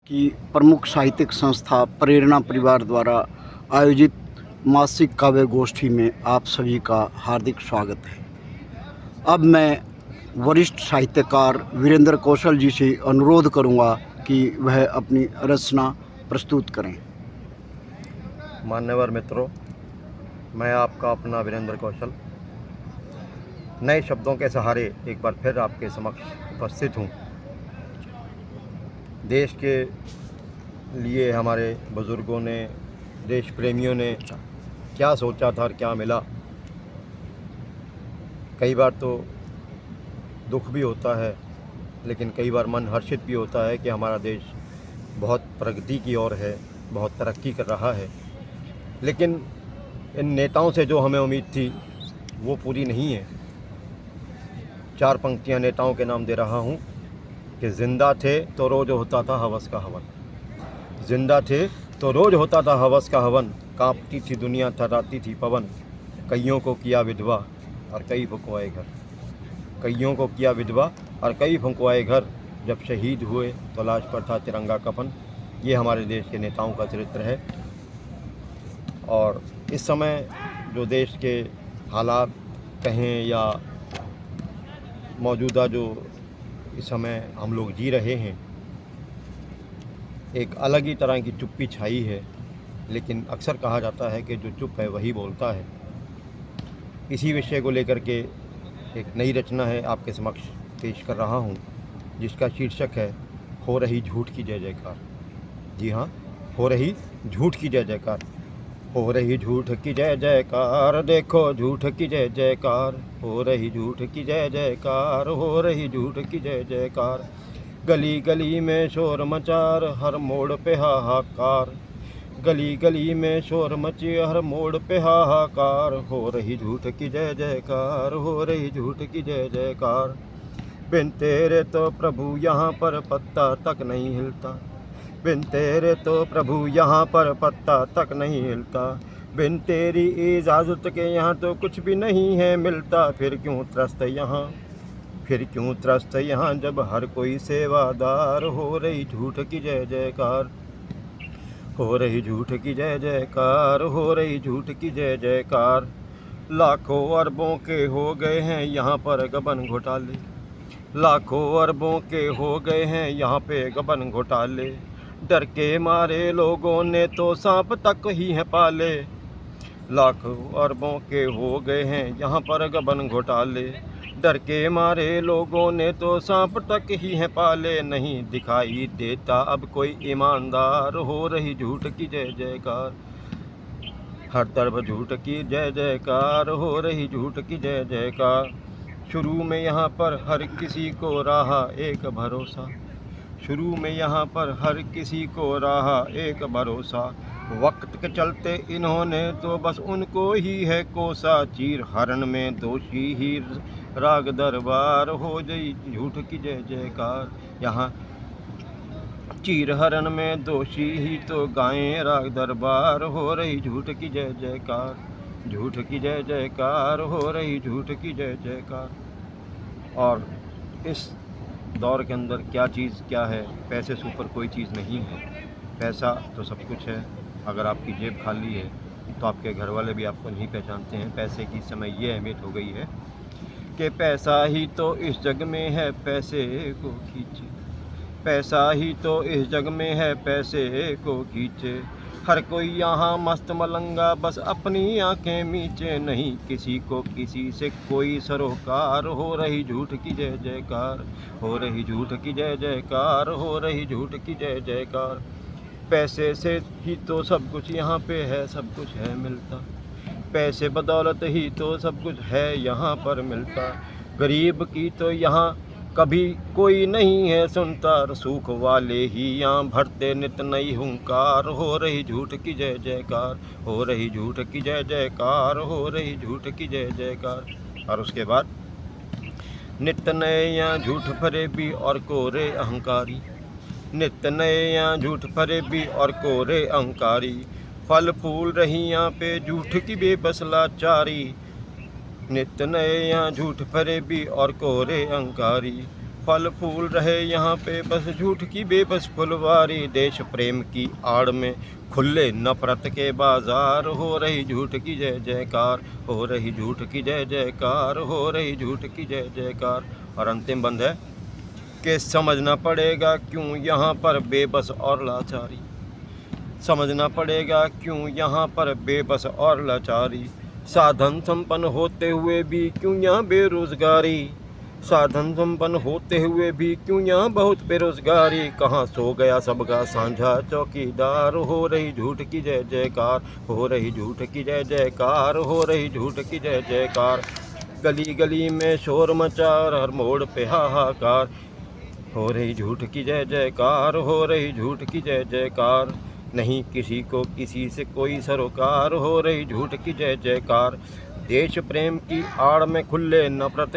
की प्रमुख साहित्यिक संस्था प्रेरणा परिवार द्वारा आयोजित मासिक काव्य गोष्ठी में आप सभी का हार्दिक स्वागत है। अब मैं वरिष्ठ साहित्यकार वीरेंद्र कौशल जी से अनुरोध करूंगा कि वह अपनी रचना प्रस्तुत करें। मान्यवर मित्रों, मैं आपका अपना वीरेंद्र कौशल नए शब्दों के सहारे एक बार फिर आपके समक्ष उपस्थित हूँ। देश के लिए हमारे बुज़ुर्गों ने, देश प्रेमियों ने क्या सोचा था और क्या मिला। कई बार तो दुख भी होता है, लेकिन कई बार मन हर्षित भी होता है कि हमारा देश बहुत प्रगति की ओर है, बहुत तरक्की कर रहा है। लेकिन इन नेताओं से जो हमें उम्मीद थी वो पूरी नहीं है। 4 पंक्तियां नेताओं के नाम दे रहा हूँ कि जिंदा थे तो रोज़ होता था हवस का हवन, जिंदा थे तो रोज़ होता था हवस का हवन, कांपती थी दुनिया थर्राती थी पवन, कईयों को किया विधवा और कई फुंकवाए घर, कईयों को किया विधवा और कई फुंकवाए घर, जब शहीद हुए तो लाश पर था तिरंगा कफन। ये हमारे देश के नेताओं का चरित्र है। और इस समय जो देश के हालात कहें या मौजूदा जो इस समय हम लोग जी रहे हैं, एक अलग ही तरह की चुप्पी छाई है। लेकिन अक्सर कहा जाता है कि जो चुप है वही बोलता है। इसी विषय को लेकर के एक नई रचना है आपके समक्ष पेश कर रहा हूँ, जिसका शीर्षक है हो रही झूठ की जय जयकार। जी हाँ, हो रही झूठ की जय जयकार। हो रही झूठ की जय जयकार, देखो झूठ की जय जयकार, हो रही झूठ की जय जयकार, हो रही झूठ की जय जयकार। गली गली में शोर मचार, हर मोड़ पे हाहाकार, गली गली में शोर मची हर मोड़ पे हाहाकार, हो रही झूठ की जय जयकार, हो रही झूठ की जय जयकार। बिन तेरे तो प्रभु यहाँ पर पत्ता तक नहीं हिलता, बिन तेरे तो प्रभु यहाँ पर पत्ता तक नहीं हिलता, बिन तेरी इजाज़त के यहाँ तो कुछ भी नहीं है मिलता। फिर क्यों त्रस्त यहाँ, फिर क्यों त्रस्त यहाँ, जब हर कोई सेवादार। हो रही झूठ की जय जयकार, हो रही झूठ की जय जयकार, हो रही झूठ की जय जयकार। लाखों अरबों के हो गए हैं यहाँ पर गबन घोटाले, लाखों अरबों के हो गए हैं यहाँ पे गबन घोटाले, डर के मारे लोगों ने तो सांप तक ही है पाले। लाखों अरबों के हो गए हैं यहाँ पर गबन घोटाले, डर के मारे लोगों ने तो सांप तक ही है पाले। नहीं दिखाई देता अब कोई ईमानदार, हो रही झूठ की जय जयकार, हर तरफ झूठ की जय जयकार, हो रही झूठ की जय जयकार। शुरू में यहाँ पर हर किसी को रहा एक भरोसा, शुरू में यहाँ पर हर किसी को रहा एक भरोसा, वक्त के चलते इन्होंने तो बस उनको ही है कोसा। चीर हरण में दोषी ही राग दरबार, हो गई झूठ की जय जयकार। यहाँ चीर हरण में दोषी ही तो गाएं राग दरबार, हो रही झूठ की जय जयकार, झूठ की जय जयकार, हो रही झूठ की जय जयकार। और इस दौर के अंदर क्या चीज़ क्या है, पैसे से ऊपर कोई चीज़ नहीं है। पैसा तो सब कुछ है, अगर आपकी जेब खाली है तो आपके घर वाले भी आपको नहीं पहचानते हैं। पैसे की समय ये अहमियत हो गई है कि पैसा ही तो इस जग में है, पैसे को खींचे, पैसा ही तो इस जग में है, पैसे को खींचे। हर कोई यहाँ मस्त मलंगा, बस अपनी आंखें मीचे, नहीं किसी को किसी से कोई सरोकार। हो रही झूठ की जय जयकार, हो रही झूठ की जय जयकार, हो रही झूठ की जय जयकार। पैसे से ही तो सब कुछ यहाँ पे है, सब कुछ है मिलता, पैसे बदौलत ही तो सब कुछ है यहाँ पर मिलता। गरीब की तो यहाँ कभी कोई नहीं है सुनता, रसूख वाले ही यहाँ भरते नित नई हुंकार। हो रही झूठ की जय जयकार, हो रही झूठ की जय जयकार, हो रही झूठ की जय जयकार। और उसके बाद नित नए यहाँ झूठ फरेबी और कोरे अहंकारी, नित नए यहाँ झूठ फरेबी और कोरे अहंकारी, फल फूल रही यहाँ पे झूठ की बेबस लाचारी। नित नए यहाँ झूठ फरेबी और कोरे अहंकारी, फल फूल रहे यहाँ पे बस झूठ की बेबस फुलवारी। देश प्रेम की आड़ में खुले नफरत के बाजार, हो रही झूठ की जय जयकार, हो रही झूठ की जय जयकार, हो रही झूठ की जय जयकार। और अंतिम बंद है कि समझना पड़ेगा क्यों यहाँ पर बेबस और लाचारी, समझना पड़ेगा क्यों यहाँ पर बेबस और लाचारी। साधन संपन्न होते हुए भी क्यों यहाँ बेरोजगारी, साधन संपन्न होते हुए भी क्यों यहाँ बहुत बेरोजगारी। कहाँ सो गया सबका साझा चौकीदार, हो रही झूठ की जय जयकार, हो रही झूठ की जय जयकार, हो रही झूठ की जय जयकार। गली गली में शोर मचा और हर मोड़ पे हाहाकार, हो रही झूठ की जय जयकार, हो रही झूठ की जय जयकार। नहीं किसी को किसी से कोई सरोकार, हो रही झूठ की जय जयकार। देश प्रेम की आड़ में खुले नफरत